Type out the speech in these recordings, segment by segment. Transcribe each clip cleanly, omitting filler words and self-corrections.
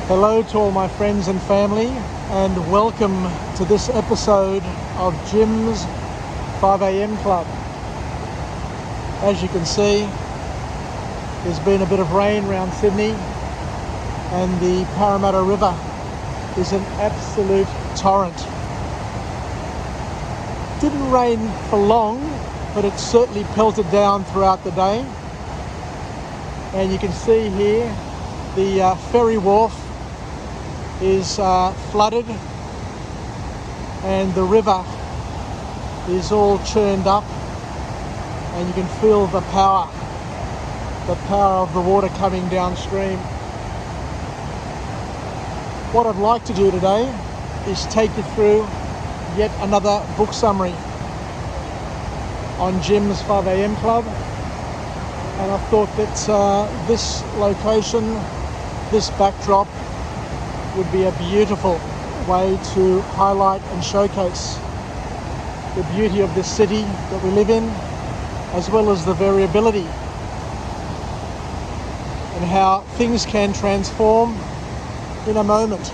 Hello to all my friends and family, and welcome to this episode of Jim's 5am Club. As you can see, there's been a bit of rain around Sydney, and the Parramatta River is an absolute torrent. Didn't rain for long, but it certainly pelted down throughout the day. And you can see here the ferry wharf is flooded, and the river is all churned up, and you can feel the power of the water coming downstream. What I'd like to do today is take you through yet another book summary on Jim's 5am Club, and I thought that this location, this backdrop, would be a beautiful way to highlight and showcase the beauty of this city that we live in, as well as the variability and how things can transform in a moment.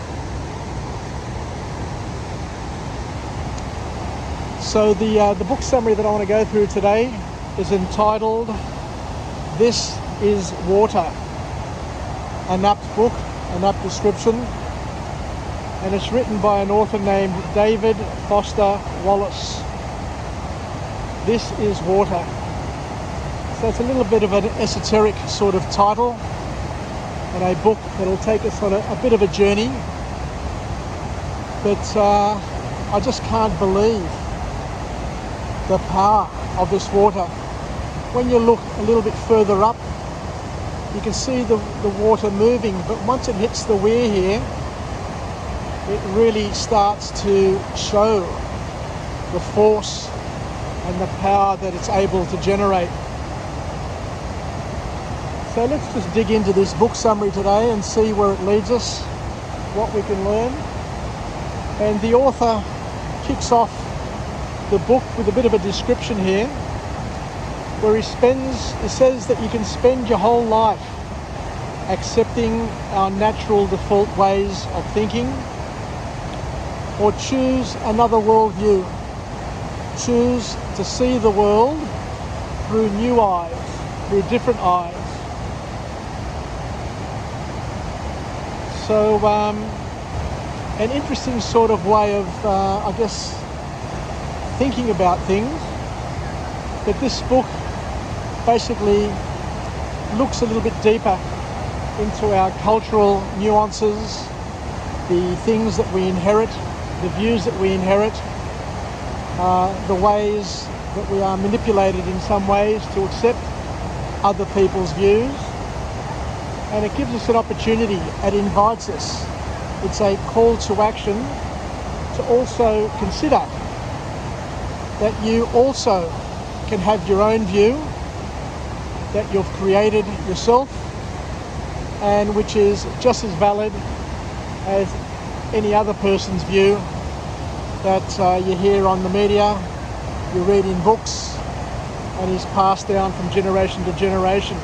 So the book summary that I want to go through today is entitled This is Water, an apt book, an apt description, and it's written by an author named David Foster Wallace. This is Water. So it's a little bit of an esoteric sort of title, and a book that'll take us on a bit of a journey. But I just can't believe the power of this water. When you look a little bit further up, you can see the water moving, but once it hits the weir here, it really starts to show the force and the power that it's able to generate. So let's just dig into this book summary today and see where it leads us, what we can learn. And the author kicks off the book with a bit of a description here, where he says that you can spend your whole life accepting our natural default ways of thinking, or choose another worldview. Choose to see the world through new eyes, through different eyes. So an interesting sort of way of, thinking about things. But this book basically looks a little bit deeper into our cultural nuances, the things that we inherit, the views that we inherit, the ways that we are manipulated in some ways to accept other people's views. And it gives us an opportunity, it invites us. It's a call to action to also consider that you also can have your own view that you've created yourself, and which is just as valid as any other person's view that you hear on the media, you read in books, and is passed down from generation to generation.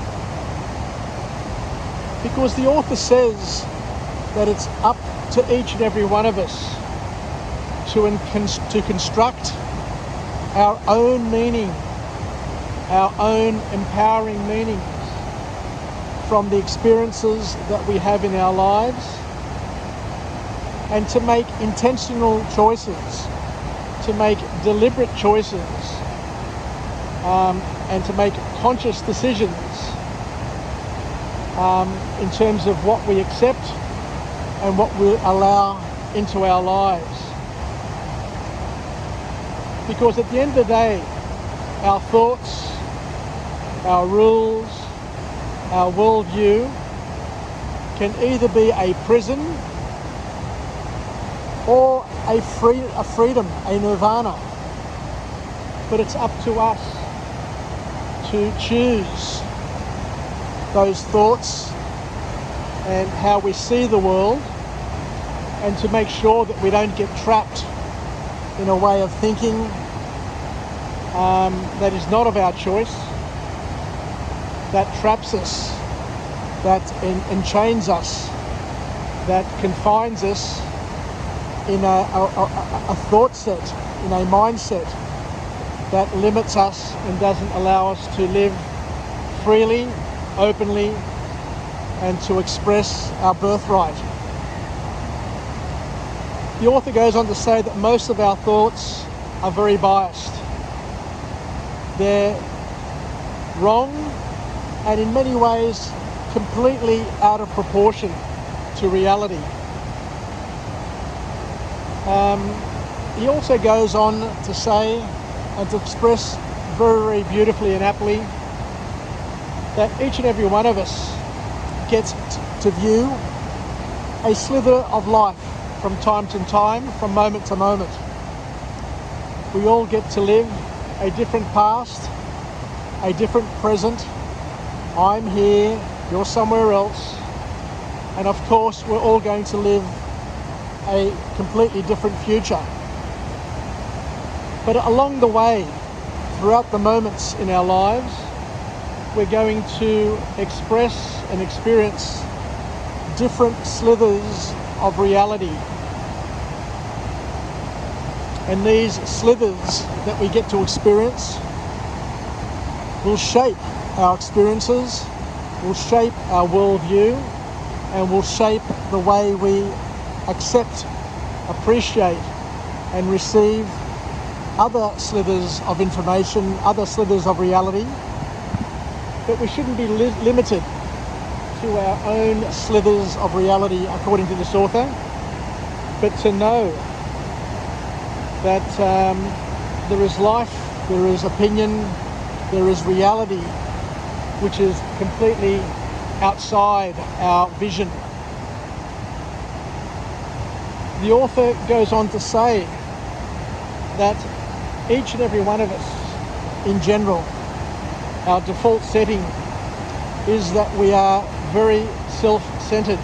Because the author says that it's up to each and every one of us to construct our own meaning, our own empowering meanings from the experiences that we have in our lives, and to make intentional choices, to make deliberate choices, and to make conscious decisions in terms of what we accept and what we allow into our lives. Because at the end of the day, our thoughts, our rules, our worldview can either be a prison or a freedom, a nirvana. But it's up to us to choose those thoughts and how we see the world, and to make sure that we don't get trapped in a way of thinking that is not of our choice, that traps us, that enchains us, that confines us in a thought set, in a mindset that limits us and doesn't allow us to live freely, openly, and to express our birthright. The author goes on to say that most of our thoughts are very biased. They're wrong and in many ways completely out of proportion to reality. He also goes on to say and to express very, very beautifully and aptly that each and every one of us gets to view a slither of life from time to time, from moment to moment. We all get to live a different past, a different present. I'm here, you're somewhere else. And of course, we're all going to live a completely different future. But along the way, throughout the moments in our lives, we're going to express and experience different slithers of reality. And these slithers that we get to experience will shape our experiences, will shape our worldview, and will shape the way we accept, appreciate, and receive other slithers of information, other slithers of reality. But we shouldn't be limited to our own slithers of reality, according to this author, but to know that there is life, there is opinion, there is reality, which is completely outside our vision. The author goes on to say that each and every one of us, in general, our default setting is that we are very self-centered,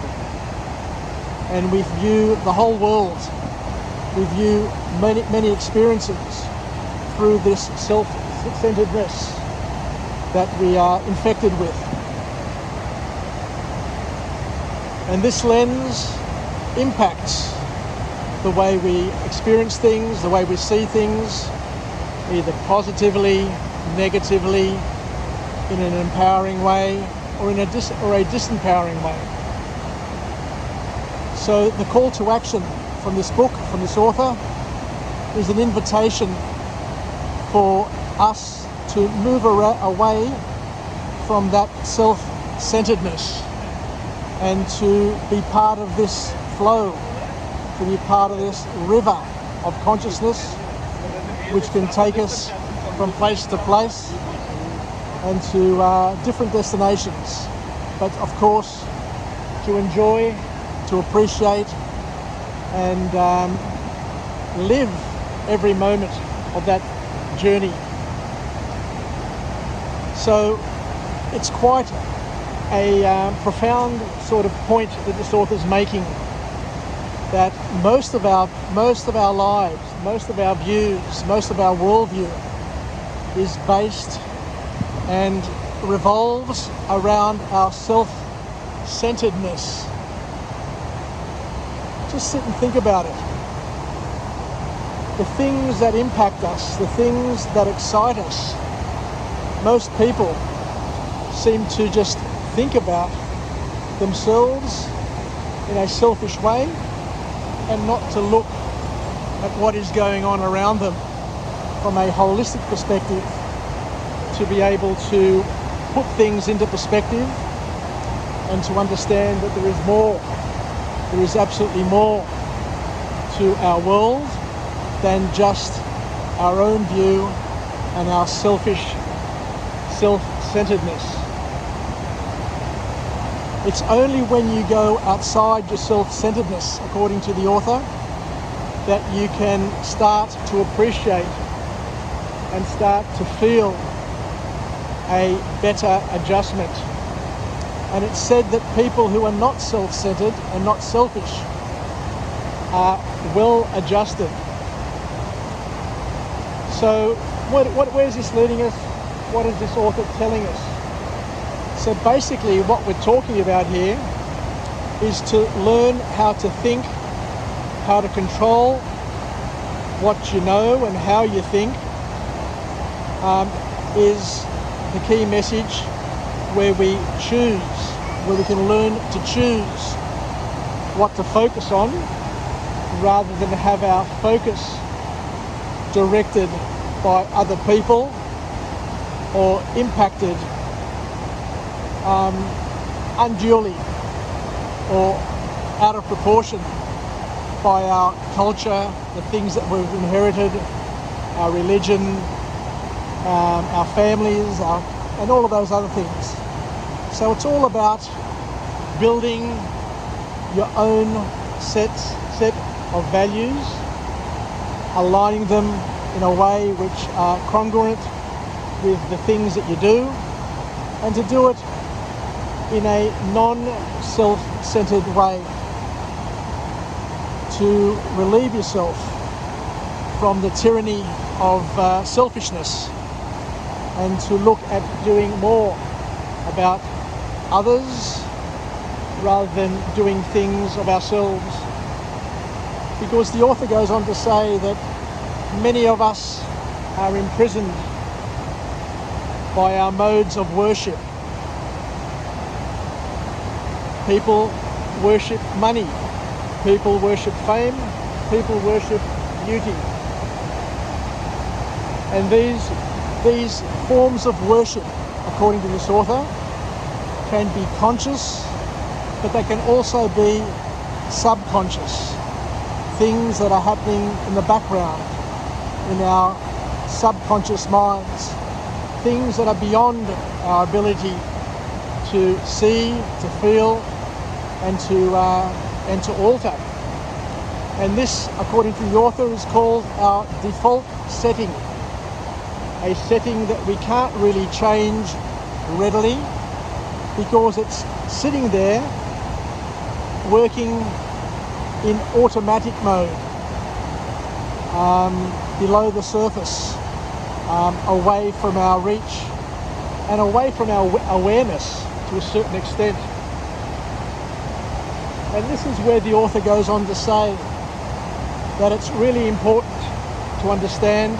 and we view the whole world, we view many experiences through this self-centeredness that we are infected with. And this lens impacts the way we experience things, the way we see things, either positively, negatively, in an empowering way, or in a disempowering way. So the call to action from this book, from this author, is an invitation for us to move away from that self-centeredness and to be part of this flow, to be part of this river of consciousness which can take us from place to place and to different destinations, but of course to enjoy, to appreciate, and live every moment of that journey. So it's quite a profound sort of point that this author's making, that most of our lives, most of our views, most of our worldview is based and revolves around our self-centeredness. Just sit and think about it. The things that impact us, the things that excite us, most people seem to just think about themselves in a selfish way and not to look at what is going on around them from a holistic perspective, to be able to put things into perspective and to understand that there is more, there is absolutely more to our world than just our own view and our selfish self-centeredness. It's only when you go outside your self-centeredness, according to the author, that you can start to appreciate and start to feel a better adjustment. And it's said that people who are not self-centered and not selfish are well adjusted. So where's this leading us? What is this author telling us? So basically what we're talking about here is to learn how to think, how to control what you know and how you think, is the key message, where we choose, where we can learn to choose what to focus on rather than have our focus directed by other people or impacted unduly or out of proportion by our culture, the things that we've inherited, our religion, our families, and all of those other things. So it's all about building your own set of values, aligning them in a way which are congruent with the things that you do, and to do it in a non-self-centered way, to relieve yourself from the tyranny of selfishness, and to look at doing more about others rather than doing things of ourselves. Because the author goes on to say that many of us are imprisoned by our modes of worship. People worship money, people worship fame, people worship beauty. And these forms of worship, according to this author, can be conscious, but they can also be subconscious. Things that are happening in the background, in our subconscious minds. Things that are beyond our ability to see, to feel, and to alter. And this, according to the author, is called our default setting. A setting that we can't really change readily because it's sitting there working in automatic mode, below the surface, away from our reach and away from our awareness to a certain extent. And this is where the author goes on to say that it's really important to understand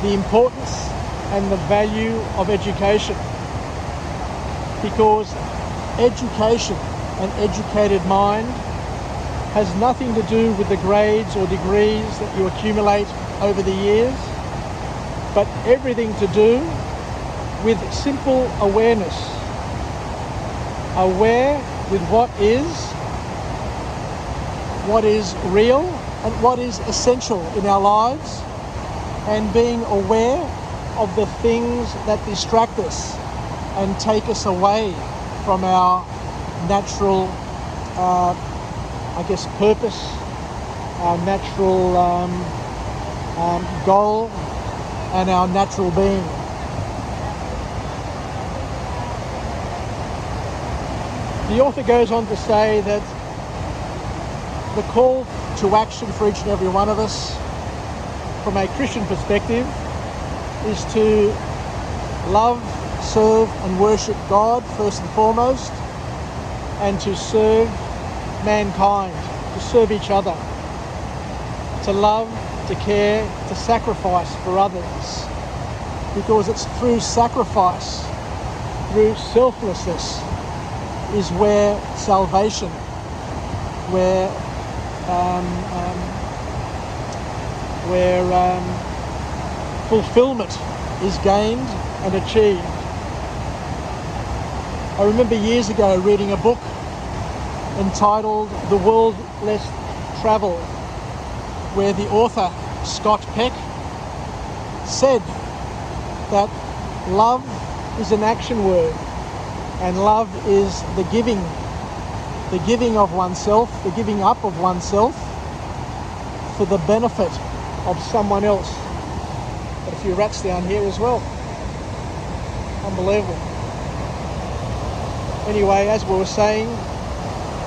the importance and the value of education, because education, an educated mind, has nothing to do with the grades or degrees that you accumulate over the years, but everything to do with simple awareness. Aware with what is real and what is essential in our lives, and being aware of the things that distract us and take us away from our natural purpose, our natural goal, and our natural being. The author goes on to say that the call to action for each and every one of us, from a Christian perspective, is to love, serve, and worship God first and foremost, and to serve mankind, to serve each other, to love, to care, to sacrifice for others, because it's through sacrifice, through selflessness, is where salvation, where fulfillment is gained and achieved. I remember years ago reading a book entitled The World Less Traveled, where the author, Scott Peck, said that love is an action word, and love is the giving of oneself, the giving up of oneself for the benefit of someone else. Got a few rats down here as well. Unbelievable. Anyway, as we were saying,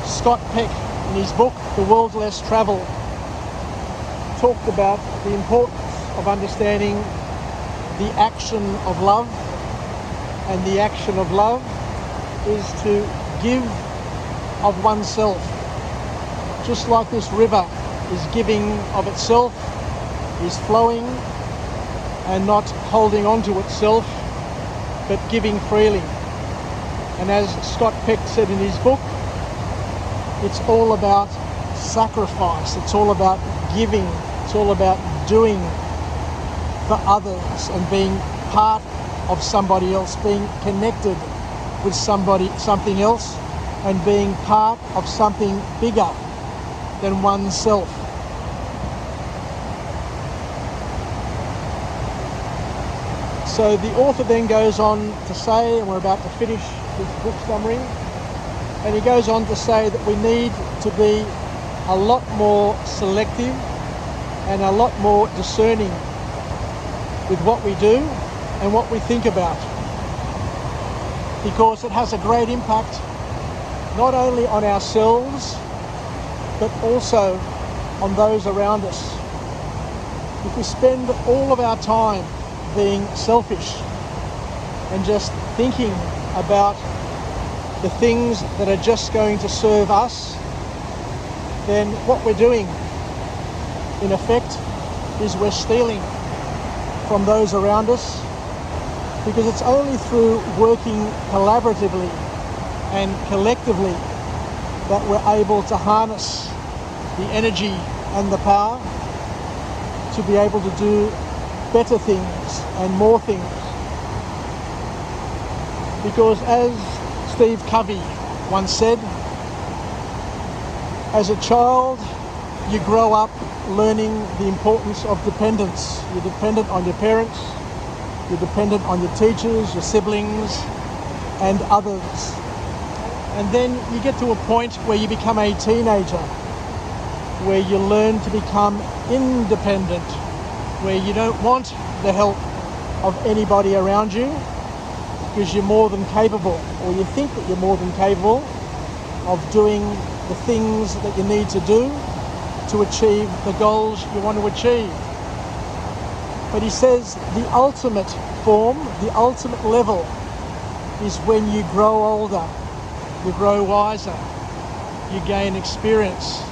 Scott Peck, in his book, The World Less Traveled, talked about the importance of understanding the action of love, and the action of love is to give of oneself. Just like this river is giving of itself, is flowing and not holding on to itself, but giving freely. And as Scott Peck said in his book, it's all about sacrifice, it's all about giving, it's all about doing for others and being part of somebody else, being connected with something else, and being part of something bigger than oneself. So the author then goes on to say, and we're about to finish this book summary, and he goes on to say that we need to be a lot more selective and a lot more discerning with what we do and what we think about, because it has a great impact not only on ourselves but also on those around us. If we spend all of our time being selfish and just thinking about the things that are just going to serve us, then what we're doing in effect is we're stealing from those around us, because it's only through working collaboratively and collectively that we're able to harness the energy and the power to be able to do better things and more things. Because as Steve Covey once said, as a child you grow up learning the importance of dependence. You're dependent on your parents, you're dependent on your teachers, your siblings and others. And then you get to a point where you become a teenager, where you learn to become independent, where you don't want the help of anybody around you because you're more than capable, or you think that you're more than capable of doing the things that you need to do to achieve the goals you want to achieve. But he says the ultimate form, the ultimate level is when you grow older, you grow wiser, you gain experience,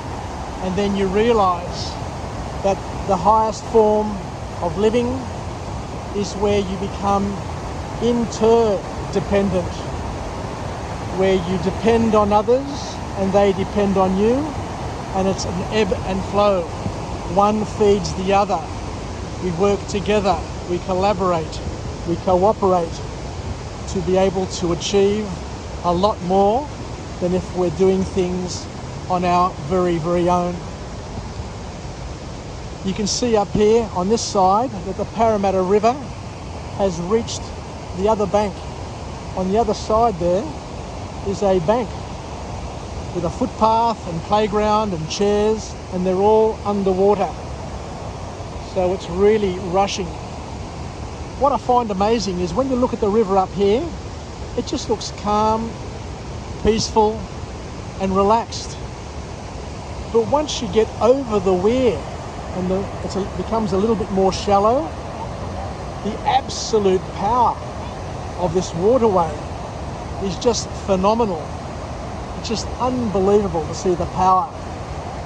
and then you realize that the highest form of living is where you become interdependent, where you depend on others and they depend on you, and it's an ebb and flow. One feeds the other. We work together, we collaborate, we cooperate to be able to achieve a lot more than if we're doing things on our very, very own. You can see up here on this side that the Parramatta River has reached the other bank. On the other side there is a bank with a footpath and playground and chairs, and they're all underwater. So it's really rushing. What I find amazing is when you look at the river up here, it just looks calm, peaceful and relaxed. But once you get over the weir and it becomes a little bit more shallow, the absolute power of this waterway is just phenomenal. It's just unbelievable to see the power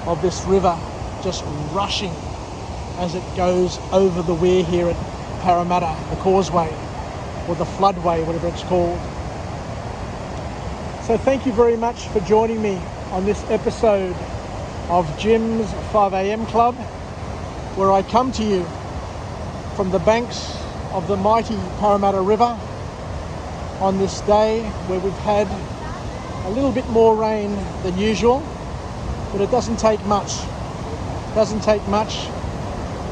of this river just rushing as it goes over the weir here at Parramatta, the causeway or the floodway, whatever it's called. So thank you very much for joining me on this episode of Jim's 5am Club, where I come to you from the banks of the mighty Parramatta River on this day where we've had a little bit more rain than usual, but it doesn't take much. It doesn't take much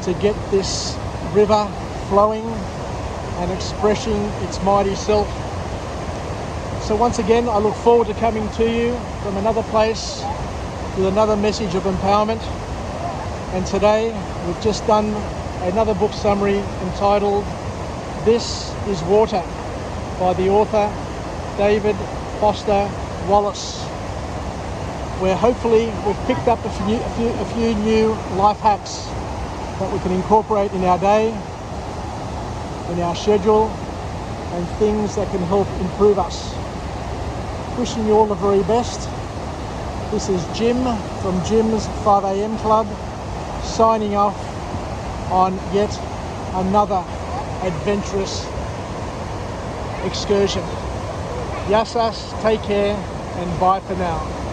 to get this river flowing and expressing its mighty self. So once again, I look forward to coming to you from another place with another message of empowerment. And today we've just done another book summary entitled This is Water by the author David Foster Wallace, where hopefully we've picked up a few new life hacks that we can incorporate in our day, in our schedule, and things that can help improve us. Wishing you all the very best, This is Jim from Jim's 5am Club, signing off on yet another adventurous excursion. Yassas, take care, and bye for now.